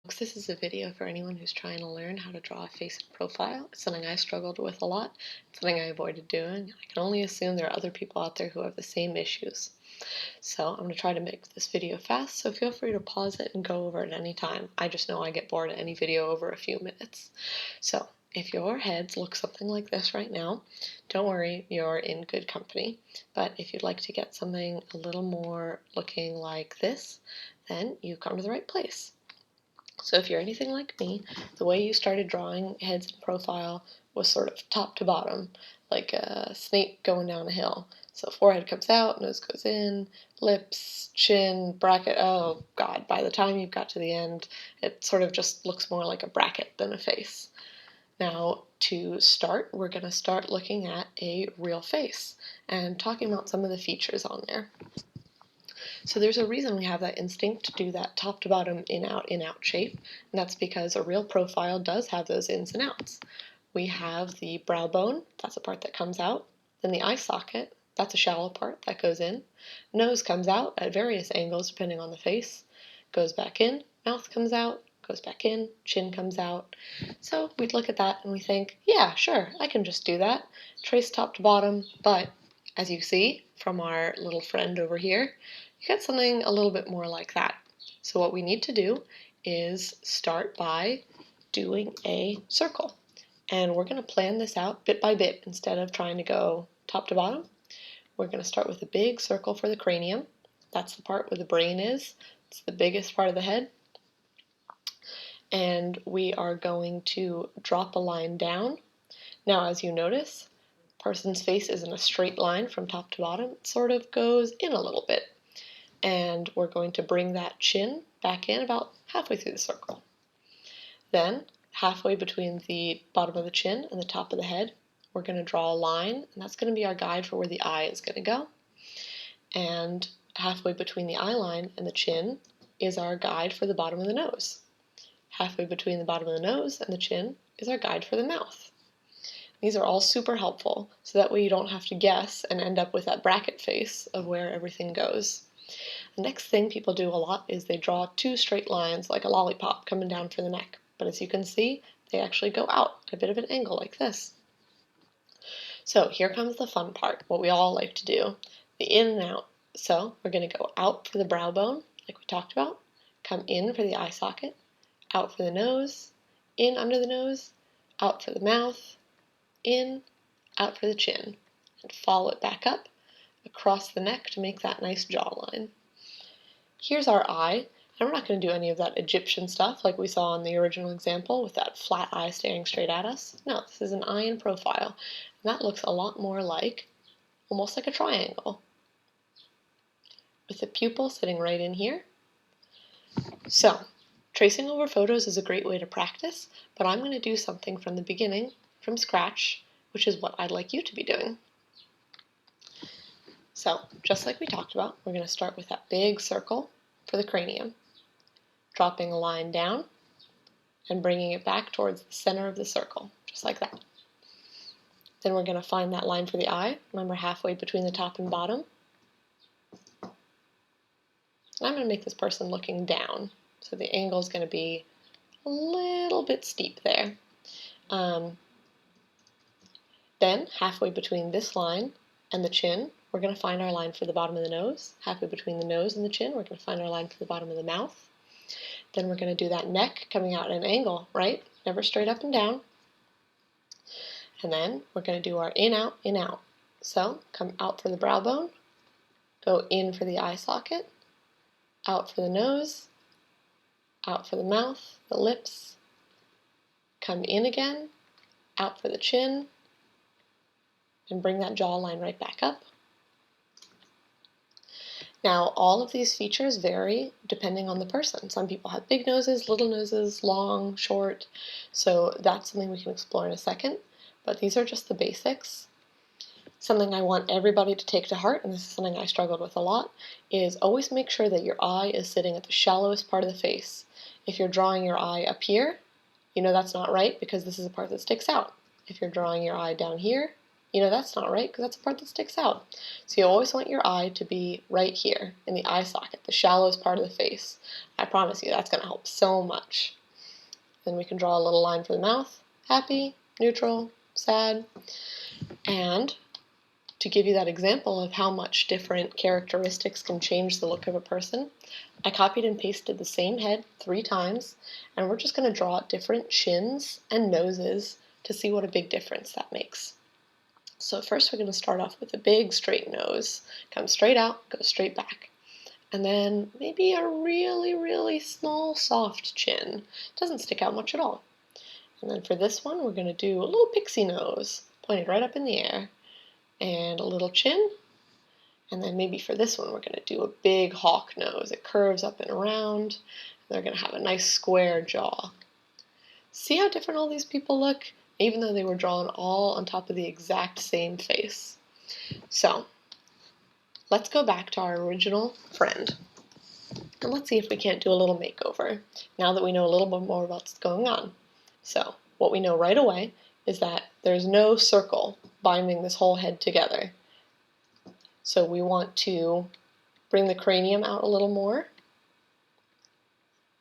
This is a video for anyone who's trying to learn how to draw a face and profile. It's something I struggled with a lot. It's something I avoided doing. I can only assume there are other people out there who have the same issues. So I'm going to try to make this video fast, so feel free to pause it and go over it any time. I just know I get bored at any video over a few minutes. So if your heads look something like this right now, don't worry, you're in good company. But if you'd like to get something a little more looking like this, then you come to the right place. So if you're anything like me, the way you started drawing heads and profile was sort of top to bottom, like a snake going down a hill. So forehead comes out, nose goes in, lips, chin, bracket. Oh God, by the time you've got to the end, it sort of just looks more like a bracket than a face. Now, to start, we're going to start looking at a real face and talking about some of the features on there. So there's a reason we have that instinct to do that top to bottom, in out shape, and that's because a real profile does have those ins and outs. We have the brow bone, that's a part that comes out, then the eye socket, that's a shallow part that goes in, nose comes out at various angles depending on the face, goes back in, mouth comes out, goes back in, chin comes out. So we'd look at that and we think, yeah, sure, I can just do that, trace top to bottom, but as you see from our little friend over here, you get something a little bit more like that. So what we need to do is start by doing a circle. And we're going to plan this out bit by bit instead of trying to go top to bottom. We're going to start with a big circle for the cranium. That's the part where the brain is. It's the biggest part of the head. And we are going to drop a line down. Now, as you notice, the person's face isn't a straight line from top to bottom. It sort of goes in a little bit. And we're going to bring that chin back in about halfway through the circle. Then, halfway between the bottom of the chin and the top of the head, we're going to draw a line, and that's going to be our guide for where the eye is going to go. And halfway between the eye line and the chin is our guide for the bottom of the nose. Halfway between the bottom of the nose and the chin is our guide for the mouth. These are all super helpful, so that way you don't have to guess and end up with that bracket face of where everything goes. The next thing people do a lot is they draw two straight lines like a lollipop coming down for the neck. But as you can see, they actually go out at a bit of an angle like this. So here comes the fun part, what we all like to do, the in and out. So we're going to go out for the brow bone, like we talked about, come in for the eye socket, out for the nose, in under the nose, out for the mouth, in, out for the chin, and follow it back up across the neck to make that nice jawline. Here's our eye, and we're not going to do any of that Egyptian stuff like we saw in the original example with that flat eye staring straight at us. No, this is an eye in profile, and that looks a lot more like, almost like a triangle, with the pupil sitting right in here. So, tracing over photos is a great way to practice, but I'm going to do something from the beginning, from scratch, which is what I'd like you to be doing. So, just like we talked about, we're going to start with that big circle for the cranium, dropping a line down and bringing it back towards the center of the circle, just like that. Then we're going to find that line for the eye, remember halfway between the top and bottom. And I'm going to make this person looking down, so the angle is going to be a little bit steep there. Then, halfway between this line and the chin, we're going to find our line for the bottom of the nose. Halfway between the nose and the chin, we're going to find our line for the bottom of the mouth. Then we're going to do that neck coming out at an angle, right? Never straight up and down. And then we're going to do our in, out, in, out. So, come out for the brow bone, go in for the eye socket, out for the nose, out for the mouth, the lips, come in again, out for the chin, and bring that jawline right back up. Now, all of these features vary depending on the person. Some people have big noses, little noses, long, short, so that's something we can explore in a second, but these are just the basics. Something I want everybody to take to heart, and this is something I struggled with a lot, is always make sure that your eye is sitting at the shallowest part of the face. If you're drawing your eye up here, you know that's not right because this is a part that sticks out. If you're drawing your eye down here, you know that's not right because that's the part that sticks out. So you always want your eye to be right here in the eye socket, the shallowest part of the face. I promise you that's going to help so much. Then we can draw a little line for the mouth. Happy, neutral, sad. And to give you that example of how much different characteristics can change the look of a person, I copied and pasted the same head 3 times, and we're just going to draw different chins and noses to see what a big difference that makes. So first we're going to start off with a big straight nose. Come straight out, go straight back. And then maybe a really, really small, soft chin. Doesn't stick out much at all. And then for this one, we're going to do a little pixie nose, pointed right up in the air. And a little chin. And then maybe for this one, we're going to do a big hawk nose. It curves up and around. They're going to have a nice square jaw. See how different all these people look? Even though they were drawn all on top of the exact same face. So, let's go back to our original friend. And let's see if we can't do a little makeover, now that we know a little bit more about what's going on. So, what we know right away is that there's no circle binding this whole head together. So we want to bring the cranium out a little more,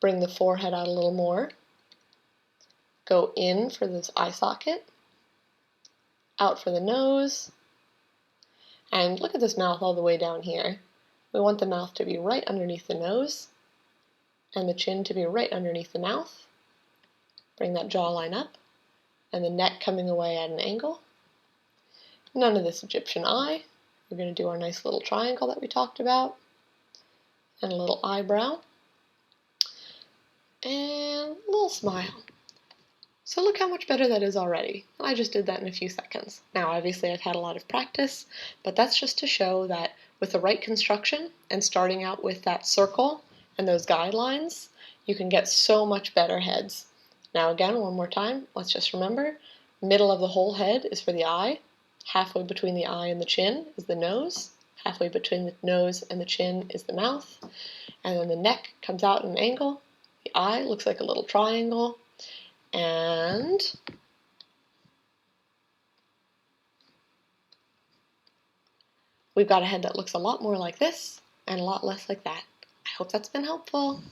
bring the forehead out a little more, go in for this eye socket, out for the nose, and look at this mouth all the way down here. We want the mouth to be right underneath the nose, and the chin to be right underneath the mouth. Bring that jawline up, and the neck coming away at an angle. None of this Egyptian eye. We're going to do our nice little triangle that we talked about, and a little eyebrow, and a little smile. So look how much better that is already. I just did that in a few seconds. Now obviously I've had a lot of practice, but that's just to show that with the right construction and starting out with that circle and those guidelines, you can get so much better heads. Now again, one more time, let's just remember, middle of the whole head is for the eye, halfway between the eye and the chin is the nose, halfway between the nose and the chin is the mouth, and then the neck comes out at an angle, the eye looks like a little triangle, and we've got a head that looks a lot more like this and a lot less like that. I hope that's been helpful.